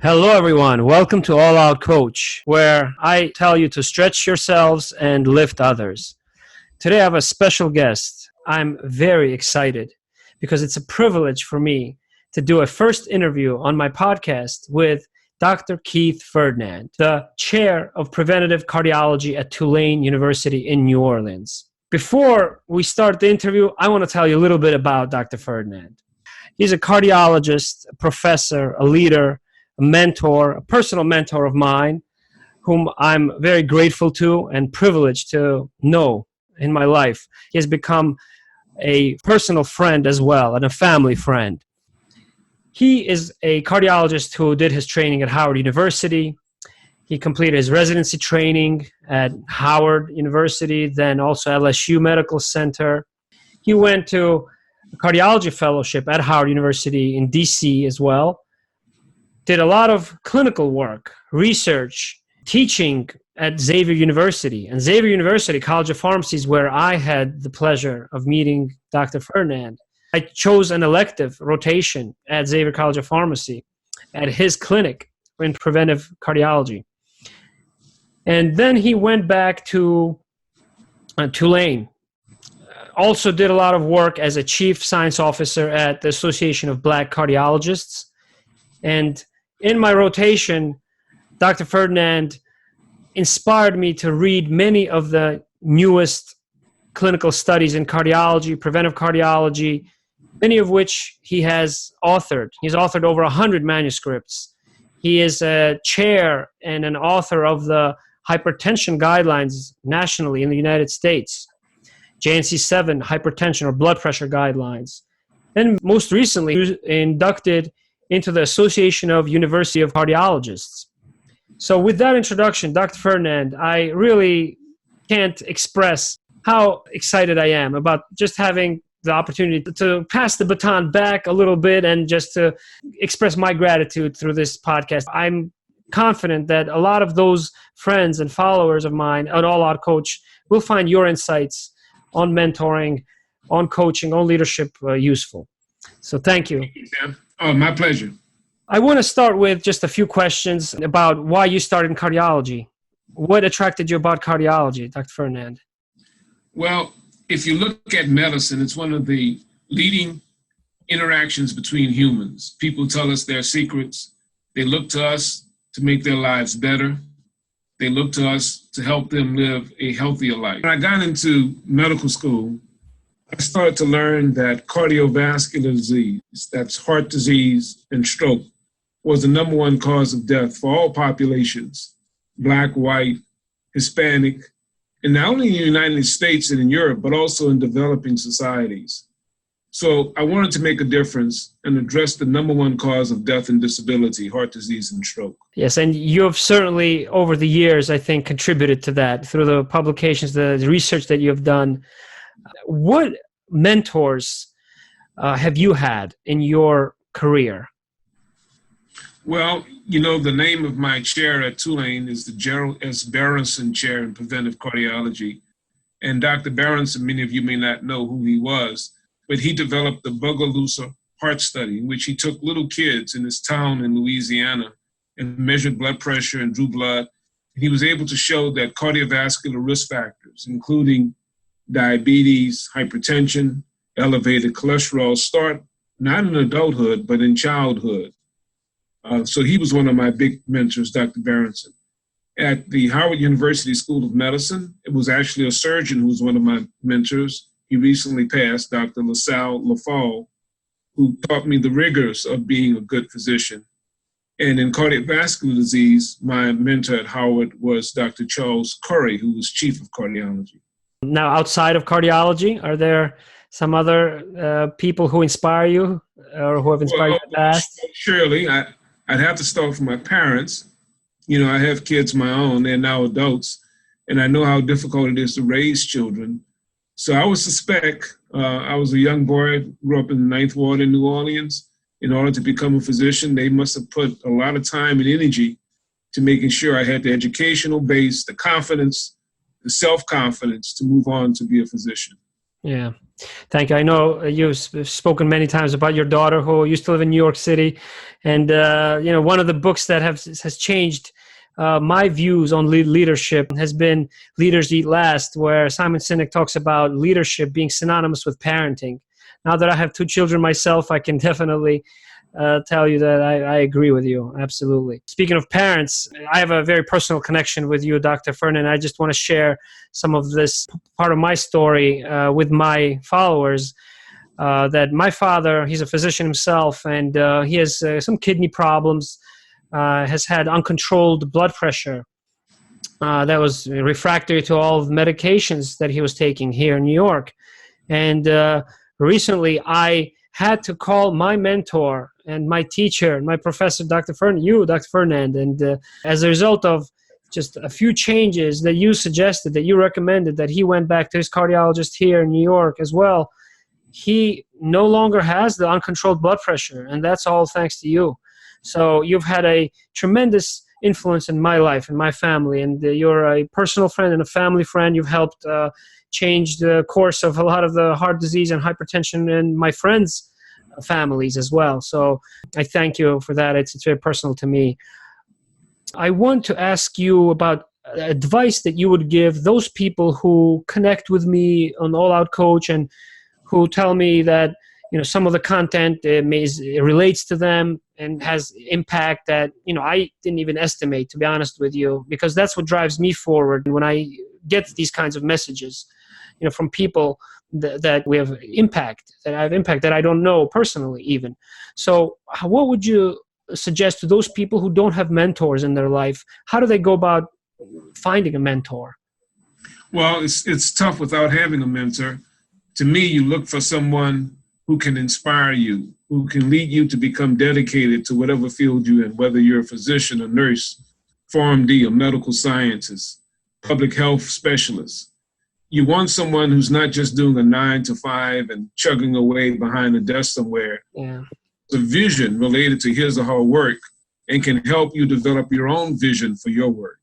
Hello, everyone. Welcome to Alloutcoach, where I tell you to stretch yourselves and lift others. Today, I have a special guest. I'm very excited because it's a privilege for me to do a first interview on my podcast with Dr. Keith Ferdinand, the chair of preventive cardiology at Tulane University in New Orleans. Before we start the interview, I want to tell you a little bit about Dr. Ferdinand. He's a cardiologist, a professor, a leader, a mentor, a personal mentor of mine, whom I'm very grateful to and privileged to know in my life. He has become a personal friend as well and a family friend. He is a cardiologist who did his training at Howard University. He completed his residency training at Howard University, then also LSU Medical Center. He went to a cardiology fellowship at Howard University in DC as well. Did a lot of clinical work, research, teaching at Xavier University. And Xavier University College of Pharmacy is where I had the pleasure of meeting Dr. Ferdinand. I chose an elective rotation at Xavier College of Pharmacy at his clinic in preventive cardiology. And then he went back to Tulane. Also did a lot of work as a chief science officer at the Association of Black Cardiologists. And in my rotation, Dr. Ferdinand inspired me to read many of the newest clinical studies in cardiology, preventive cardiology, many of which he has authored. He's authored over 100 manuscripts. He is a chair and an author of the hypertension guidelines nationally in the United States, JNC7 hypertension or blood pressure guidelines. And most recently, inducted into the Association of University of Cardiologists. So with that introduction, Dr. Ferdinand, I really can't express how excited I am about just having the opportunity to pass the baton back a little bit and just to express my gratitude through this podcast. I'm confident that a lot of those friends and followers of mine at Alloutcoach will find your insights on mentoring, on coaching, on leadership useful. So thank you. Thank you, Tim. Oh, my pleasure. I want to start with just a few questions about why you started in cardiology. What attracted you about cardiology, Dr. Ferdinand? Well, if you look at medicine, it's one of the leading interactions between humans. People tell us their secrets. They look to us to make their lives better. They look to us to help them live a healthier life. When I got into medical school, I started to learn that cardiovascular disease, that's heart disease and stroke, was the number one cause of death for all populations, Black, white, Hispanic, and not only in the United States and in Europe, but also in developing societies. So I wanted to make a difference and address the number one cause of death and disability, heart disease and stroke. Yes, and you have certainly, over the years, I think, contributed to that through the publications, the research that you have done. What mentors have you had in your career? Well, you know, the name of my chair at Tulane is the Gerald S. Berenson Chair in Preventive Cardiology. And Dr. Berenson, many of you may not know who he was, but he developed the Bogalusa heart study in which he took little kids in his town in Louisiana and measured blood pressure and drew blood. And he was able to show that cardiovascular risk factors, including diabetes, hypertension, elevated cholesterol, start not in adulthood, but in childhood. So he was one of my big mentors, Dr. Berenson. At the Howard University School of Medicine, it was actually a surgeon who was one of my mentors. He recently passed, Dr. LaSalle Lafall, who taught me the rigors of being a good physician. And in cardiovascular disease, my mentor at Howard was Dr. Charles Curry, who was chief of cardiology. Now, outside of cardiology, are there some other people who inspire you or who have inspired you in the past? Surely. I'd have to start from my parents. You know, I have kids of my own. They're now adults. And I know how difficult it is to raise children. So I would suspect, I was a young boy, grew up in the Ninth Ward in New Orleans. In order to become a physician, they must have put a lot of time and energy to making sure I had the educational base, the confidence, the self-confidence to move on to be a physician. Yeah. Thank you. I know you've spoken many times about your daughter who used to live in New York City. And, one of the books that has changed my views on leadership has been Leaders Eat Last, where Simon Sinek talks about leadership being synonymous with parenting. Now that I have 2 children myself, I can definitely tell you that I agree with you. Absolutely. Speaking of parents, I have a very personal connection with you, Dr. Ferdinand. I just want to share some of this part of my story with my followers. That my father, he's a physician himself, and he has some kidney problems, has had uncontrolled blood pressure that was refractory to all of the medications that he was taking here in New York. And recently I had to call my mentor and my teacher, my professor, Dr. Ferdinand. And as a result of just a few changes that you suggested, that you recommended, that he went back to his cardiologist here in New York as well, he no longer has the uncontrolled blood pressure. And that's all thanks to you. So you've had a tremendous influence in my life and my family. And you're a personal friend and a family friend. You've helped change the course of a lot of the heart disease and hypertension in my friends' families as well. So I thank you for that. It's very personal to me. I want to ask you about advice that you would give those people who connect with me on Alloutcoach and who tell me that some of the content it relates to them and has impact that I didn't even estimate, to be honest with you, because that's what drives me forward when I get these kinds of messages from people that we have impact, that I have impact that I don't know personally even. So what would you suggest to those people who don't have mentors in their life? How do they go about finding a mentor? Well, it's tough without having a mentor. To me, you look for someone who can inspire you, who can lead you to become dedicated to whatever field you're in, whether you're a physician, a nurse, PharmD, a medical scientist, public health specialist. You want someone who's not just doing a 9 to 5 and chugging away behind a desk somewhere. Yeah. The vision related to his or her work and can help you develop your own vision for your work.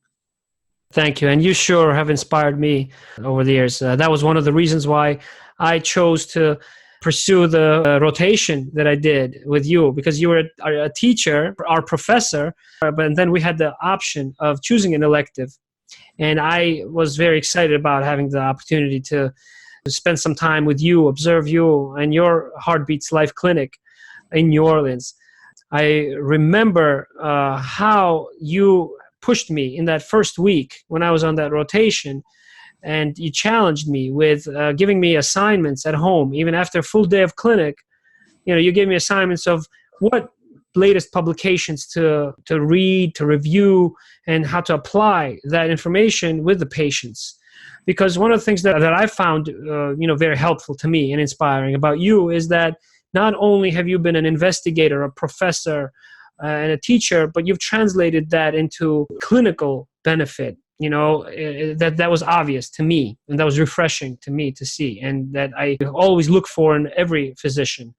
Thank you. And you sure have inspired me over the years. That was one of the reasons why I chose to pursue the rotation that I did with you, because you were a teacher, our professor, but then we had the option of choosing an elective. And I was very excited about having the opportunity to spend some time with you, observe you and your Heartbeats Life Clinic in New Orleans. I remember how you pushed me in that first week when I was on that rotation, and you challenged me with giving me assignments at home, even after a full day of clinic. You gave me assignments of what latest publications to read, to review, and how to apply that information with the patients. Because one of the things that I found very helpful to me and inspiring about you is that not only have you been an investigator, a professor, and a teacher, but you've translated that into clinical benefit. That was obvious to me, and that was refreshing to me to see, and that I always look for in every physician.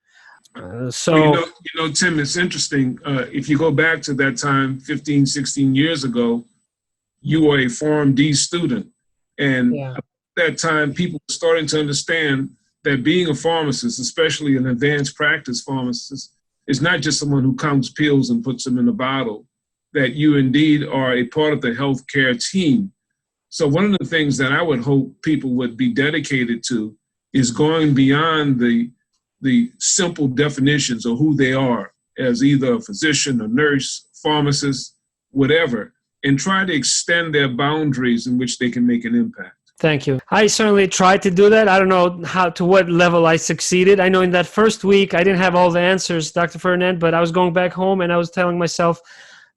Tim, it's interesting. If you go back to that time, 15, 16 years ago, you were a PharmD student. And at that time, people were starting to understand that being a pharmacist, especially an advanced practice pharmacist, is not just someone who counts pills and puts them in a bottle, that you indeed are a part of the healthcare team. So one of the things that I would hope people would be dedicated to is going beyond the simple definitions of who they are as either a physician, a nurse, pharmacist, whatever, and try to extend their boundaries in which they can make an impact. Thank you. I certainly tried to do that. I don't know to what level I succeeded. I know in that first week, I didn't have all the answers, Dr. Ferdinand, but I was going back home and I was telling myself,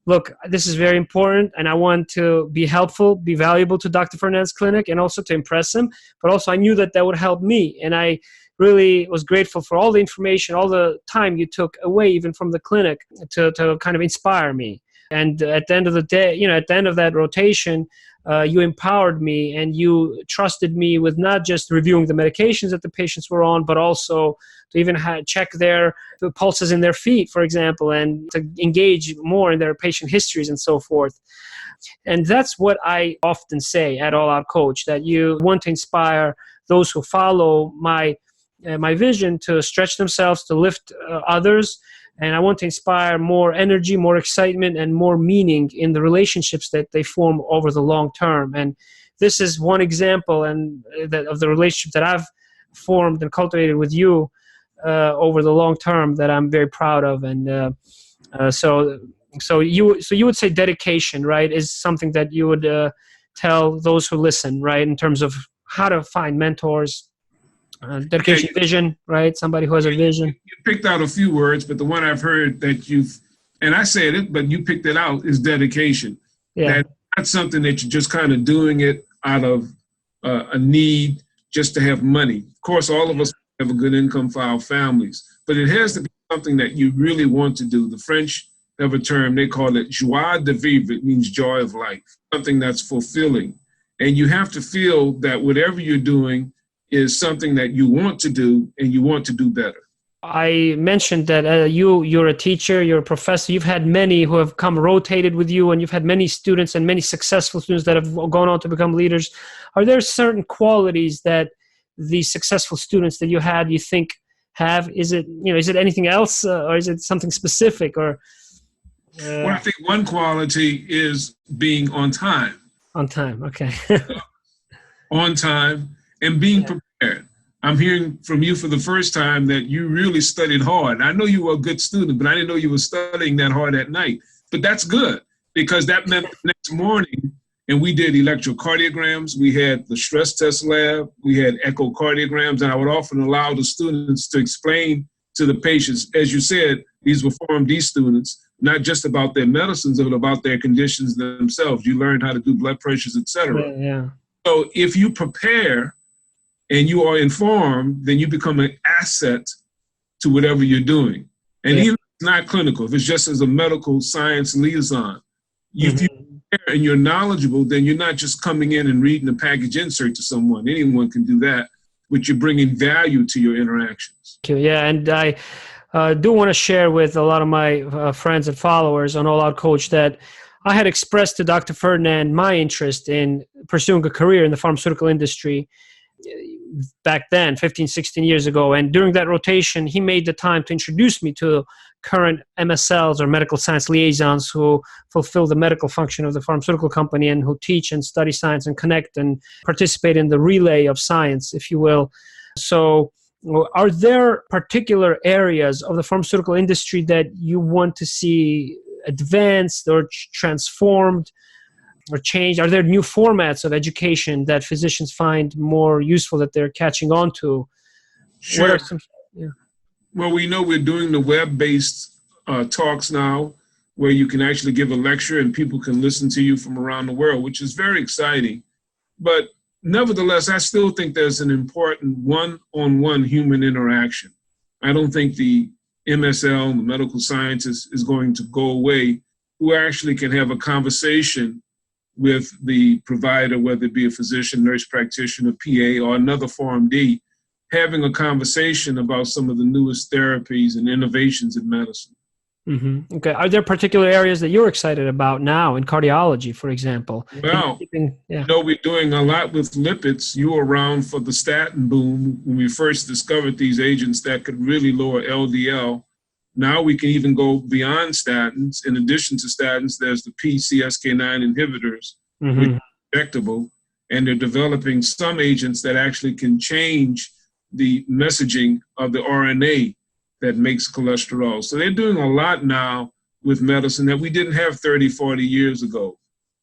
look, this is very important, and I want to be helpful, be valuable to Dr. Ferdinand's clinic, and also to impress him. But also I knew that would help me, and I really was grateful for all the information, all the time you took away even from the clinic to kind of inspire me. And at the end of the day, at the end of that rotation, you empowered me and you trusted me with not just reviewing the medications that the patients were on, but also to even check their pulses in their feet, for example, and to engage more in their patient histories and so forth. And that's what I often say at Alloutcoach, that you want to inspire those who follow my my vision to stretch themselves, to lift others. And I want to inspire more energy, more excitement, and more meaning in the relationships that they form over the long term. And this is one example of the relationship that I've formed and cultivated with you over the long term that I'm very proud of. And so you would say dedication, right, is something that you would tell those who listen, right, in terms of how to find mentors. Dedication, vision, right? Somebody who has a vision. You picked out a few words, but the one I've heard that and I said it, but you picked it out, is dedication. Yeah. That's not something that you're just kind of doing it out of a need just to have money. Of course, all of us have a good income for our families, but it has to be something that you really want to do. The French have a term, they call it joie de vivre. It means joy of life, something that's fulfilling. And you have to feel that whatever you're doing is something that you want to do and you want to do better. I mentioned that you're a teacher, you're a professor. You've had many who have come rotated with you, and you've had many students and many successful students that have gone on to become leaders. Are there certain qualities that the successful students that you had, you think have? Is it anything else, or is it something specific? Or well, I think one quality is being on time. On time, okay. On time and being prepared. I'm hearing from you for the first time that you really studied hard. I know you were a good student, but I didn't know you were studying that hard at night. But that's good, because that meant the next morning, and we did electrocardiograms, we had the stress test lab, we had echocardiograms, and I would often allow the students to explain to the patients, as you said, these were PharmD students, not just about their medicines, but about their conditions themselves. You learned how to do blood pressures, et cetera. Yeah. So if you prepare and you are informed, then you become an asset to whatever you're doing. And even if it's not clinical, if it's just as a medical science liaison, if you prepare and you're knowledgeable, then you're not just coming in and reading a package insert to someone. Anyone can do that, but you're bringing value to your interactions. Yeah, and I do want to share with a lot of my friends and followers on Alloutcoach that I had expressed to Dr. Ferdinand my interest in pursuing a career in the pharmaceutical industry back then, 15, 16 years ago. And during that rotation, he made the time to introduce me to current MSLs, or medical science liaisons, who fulfill the medical function of the pharmaceutical company and who teach and study science and connect and participate in the relay of science, if you will. So are there particular areas of the pharmaceutical industry that you want to see advanced or transformed or changed? Are there new formats of education that physicians find more useful that they're catching on to? Sure. Well, we know we're doing the web-based talks now, where you can actually give a lecture and people can listen to you from around the world, which is very exciting. But nevertheless, I still think there's an important one-on-one human interaction. I don't think the MSL, the medical scientist, is going to go away, who actually can have a conversation with the provider, whether it be a physician, nurse practitioner, PA, or another PharmD, having a conversation about some of the newest therapies and innovations in medicine. Mm-hmm. Okay. Are there particular areas that you're excited about now in cardiology, for example? Well, we're doing a lot with lipids. You were around for the statin boom when we first discovered these agents that could really lower LDL. Now we can even go beyond statins. In addition to statins, there's the PCSK9 inhibitors, which are injectable, and they're developing some agents that actually can change the messaging of the RNA that makes cholesterol. So they're doing a lot now with medicine that we didn't have 30, 40 years ago.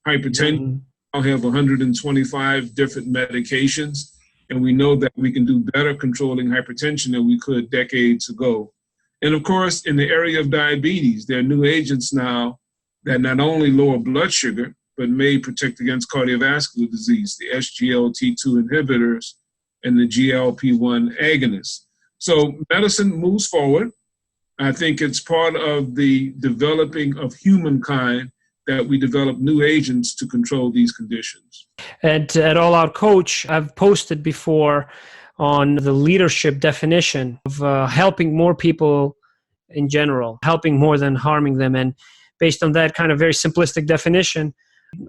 Hypertension, now have 125 different medications, and we know that we can do better controlling hypertension than we could decades ago. And of course, in the area of diabetes, there are new agents now that not only lower blood sugar, but may protect against cardiovascular disease, the SGLT2 inhibitors and the GLP-1 agonists. So medicine moves forward. I think it's part of the developing of humankind that we develop new agents to control these conditions. And at Alloutcoach, I've posted before on the leadership definition of helping more people in general, helping more than harming them. And based on that kind of very simplistic definition,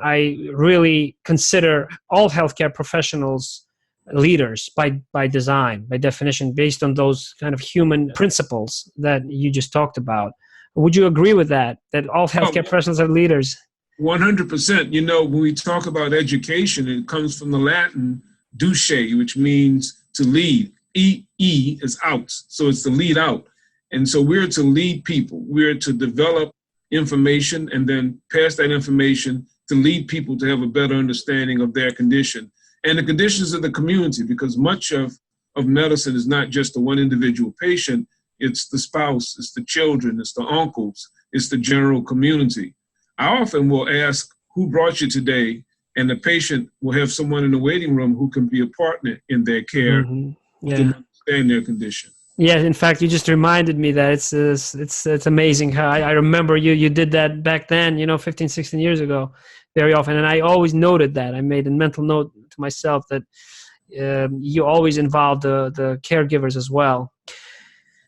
I really consider all healthcare professionals leaders by design, by definition, based on those kind of human principles that you just talked about. Would you agree with that all healthcare professionals are leaders? 100%. You know, when we talk about education, it comes from the Latin duce, which means to lead. E is out. So it's to lead out. And so we're to lead people. We're to develop information and then pass that information to lead people to have a better understanding of their condition and the conditions of the community, because much of medicine is not just the one individual patient. It's the spouse, it's the children, it's the uncles, it's the general community. I often will ask, who brought you today? And the patient will have someone in the waiting room who can be a partner in their care to understand their condition. Yeah, in fact, you just reminded me that it's amazing how I remember you did that back then, 15, 16 years ago, very often. And I always noted that. I made a mental note to myself that you always involve the caregivers as well.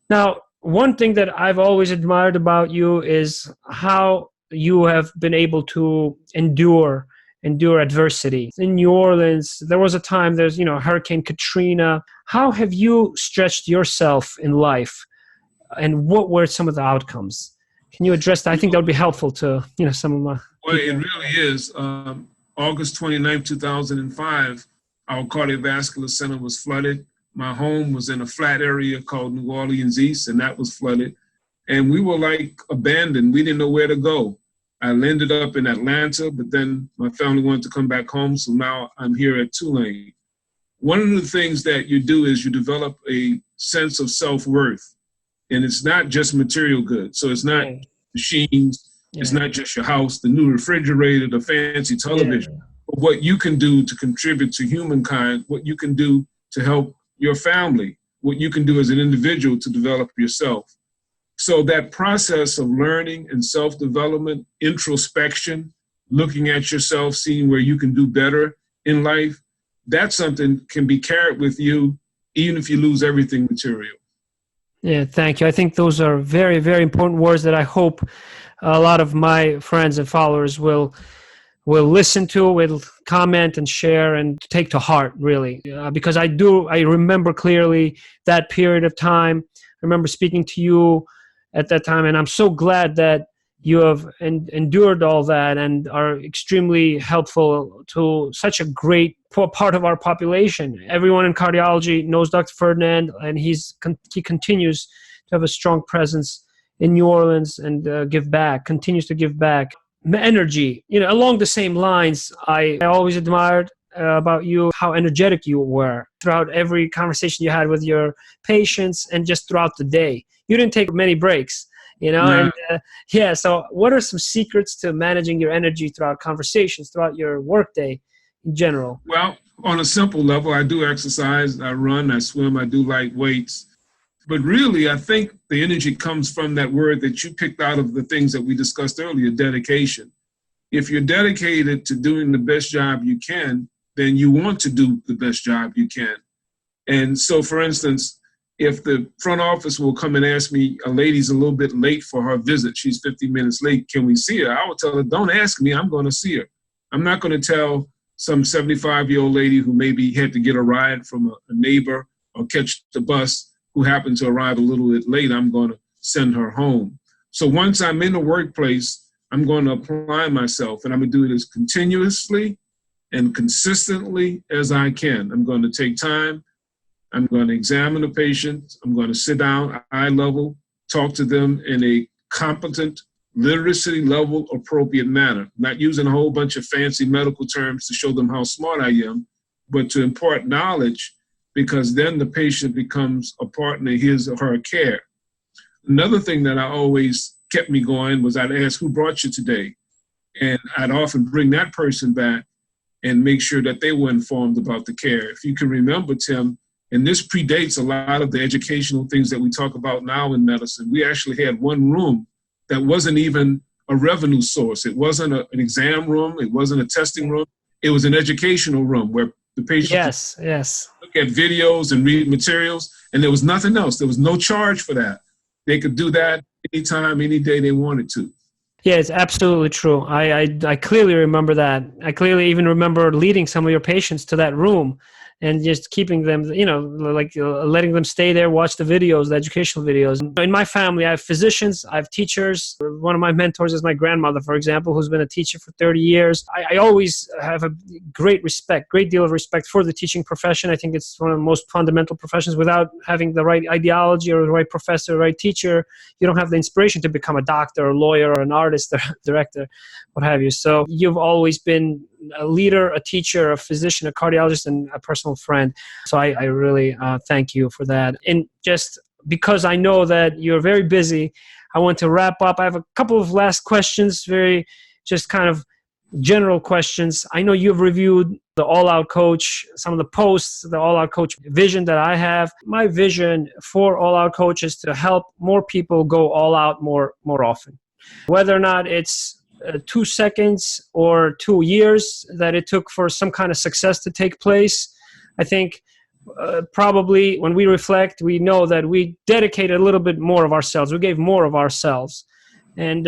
Now, one thing that I've always admired about you is how you have been able to endure adversity. In New Orleans, there was a time, there's, Hurricane Katrina. How have you stretched yourself in life, and what were some of the outcomes? Can you address that? I think that would be helpful to, some of my Well, it really is. August 29, 2005, our cardiovascular center was flooded. My home was in a flat area called New Orleans East, and that was flooded. And we were like abandoned. We didn't know where to go. I ended up in Atlanta, but then my family wanted to come back home, so now I'm here at Tulane. One of the things that you do is you develop a sense of self-worth, and it's not just material goods. So it's not machines, it's not just your house, the new refrigerator, the fancy television, but what you can do to contribute to humankind, what you can do to help your family, what you can do as an individual to develop yourself. So that process of learning and self-development, introspection, looking at yourself, seeing where you can do better in life, that's something can be carried with you even if you lose everything material. Yeah, thank you. I think those are very, very important words that I hope a lot of my friends and followers will listen to, will comment and share and take to heart, really. Because I remember clearly that period of time. I remember speaking to you at that time, and I'm so glad that you have endured all that and are extremely helpful to such a great part of our population. Everyone in cardiology knows Dr. Ferdinand, and he continues to have a strong presence in New Orleans and continues to give back. Energy, along the same lines, I always admired about you how energetic you were throughout every conversation you had with your patients and just throughout the day. You didn't take many breaks. No. And so what are some secrets to managing your energy throughout conversations, throughout your workday in general? Well, on a simple level, I do exercise, I run, I swim, I do light weights. But really, I think the energy comes from that word that you picked out of the things that we discussed earlier, dedication. If you're dedicated to doing the best job you can, then you want to do the best job you can. And so, for instance, if the front office will come and ask me, a lady's a little bit late for her visit, she's 50 minutes late, can we see her? I will tell her, don't ask me, I'm going to see her. I'm not going to tell some 75-year-old lady who maybe had to get a ride from a neighbor or catch the bus who happened to arrive a little bit late, I'm going to send her home. So once I'm in the workplace, I'm going to apply myself, and I'm going to do it as continuously and consistently as I can. I'm going to take time. I'm going to examine the patient. I'm going to sit down, eye level, talk to them in a competent, literacy level appropriate manner, not using a whole bunch of fancy medical terms to show them how smart I am, but to impart knowledge, because then the patient becomes a partner in his or her care. Another thing that I always kept me going was I'd ask, who brought you today? And I'd often bring that person back and make sure that they were informed about the care. If you can remember, Tim, and this predates a lot of the educational things that we talk about now in medicine, we actually had one room that wasn't even a revenue source. It wasn't an exam room. It wasn't a testing room. It was an educational room where the patient look at videos and read materials, and there was nothing else. There was no charge for that. They could do that anytime, any day they wanted to. Yeah, it's absolutely true. I clearly remember that. I clearly even remember leading some of your patients to that room and just keeping them, letting them stay there, watch the videos, the educational videos. In my family, I have physicians, I have teachers. One of my mentors is my grandmother, for example, who's been a teacher for 30 years. I always have a great deal of respect for the teaching profession. I think it's one of the most fundamental professions. Without having the right ideology or the right professor, the right teacher, you don't have the inspiration to become a doctor, a lawyer, or an artist, or director, what have you. So you've always been a leader, a teacher, a physician, a cardiologist, and a personal friend. So I really thank you for that. And just because I know that you're very busy, I want to wrap up. I have a couple of last questions, very just kind of general questions. I know you've reviewed the All Out Coach, some of the posts, the All Out Coach vision that I have. My vision for All Out Coach is to help more people go all out more often. Whether or not it's 2 seconds or 2 years that it took for some kind of success to take place, I think probably when we reflect, we know that we dedicated a little bit more of ourselves. We gave more of ourselves. And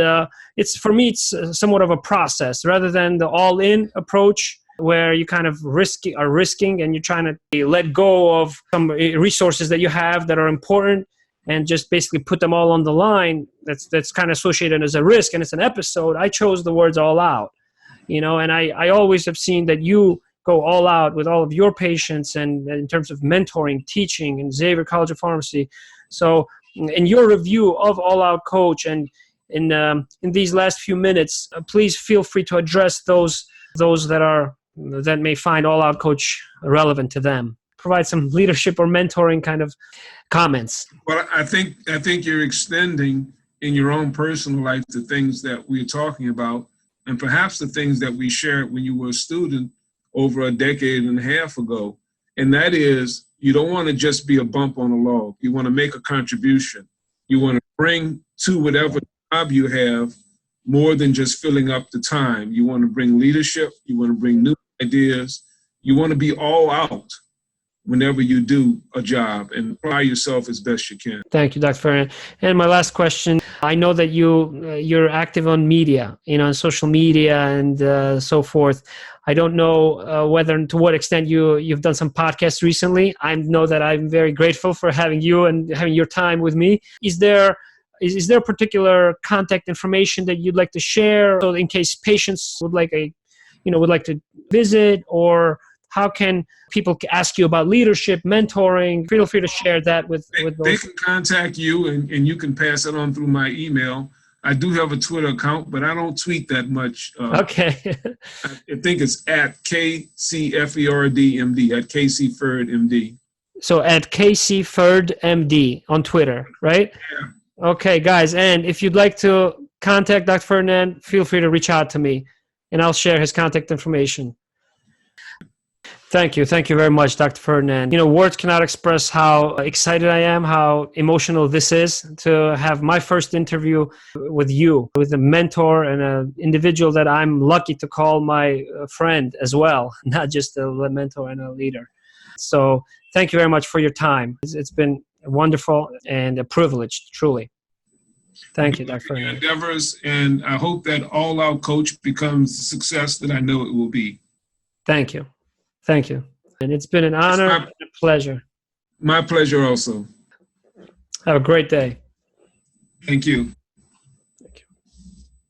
for me, it's somewhat of a process rather than the all-in approach where you kind of are risking and you're trying to let go of some resources that you have that are important and just basically put them all on the line. That's kind of associated as a risk, and it's an episode. I chose the words all out, and I always have seen that you go all out with all of your patients and in terms of mentoring, teaching, and Xavier College of Pharmacy. So in your review of All Out Coach and in these last few minutes, please feel free to address those that may find All Out Coach relevant to them. Provide some leadership or mentoring kind of comments. Well, I think you're extending in your own personal life the things that we're talking about, and perhaps the things that we shared when you were a student over a decade and a half ago. And that is, you don't want to just be a bump on a log. You want to make a contribution. You want to bring to whatever job you have more than just filling up the time. You want to bring leadership. You want to bring new ideas. You want to be all out whenever you do a job and apply yourself as best you can. Thank you, Dr. Ferdinand. And my last question, I know that you're active on media, on social media and so forth. I don't know to what extent you've done some podcasts recently. I know that I'm very grateful for having you and having your time with me. Is there particular contact information that you'd like to share, so in case patients would like to visit, or how can people ask you about leadership, mentoring? Feel free to share that with those. They can contact you and you can pass it on through my email. I do have a Twitter account, but I don't tweet that much. Okay. I think it's at KCFERDMD, at KCFerdMD. So at KCFerdMD on Twitter, right? Yeah. Okay, guys. And if you'd like to contact Dr. Ferdinand, feel free to reach out to me, and I'll share his contact information. Thank you. Thank you very much, Dr. Ferdinand. Words cannot express how excited I am, how emotional this is to have my first interview with you, with a mentor and an individual that I'm lucky to call my friend as well, not just a mentor and a leader. So thank you very much for your time. It's been wonderful and a privilege, truly. Thank you, Dr. Ferdinand. Endeavors, and I hope that All Out Coach becomes the success that I know it will be. Thank you. Thank you. And it's been an honor and a pleasure. My pleasure also. Have a great day. Thank you.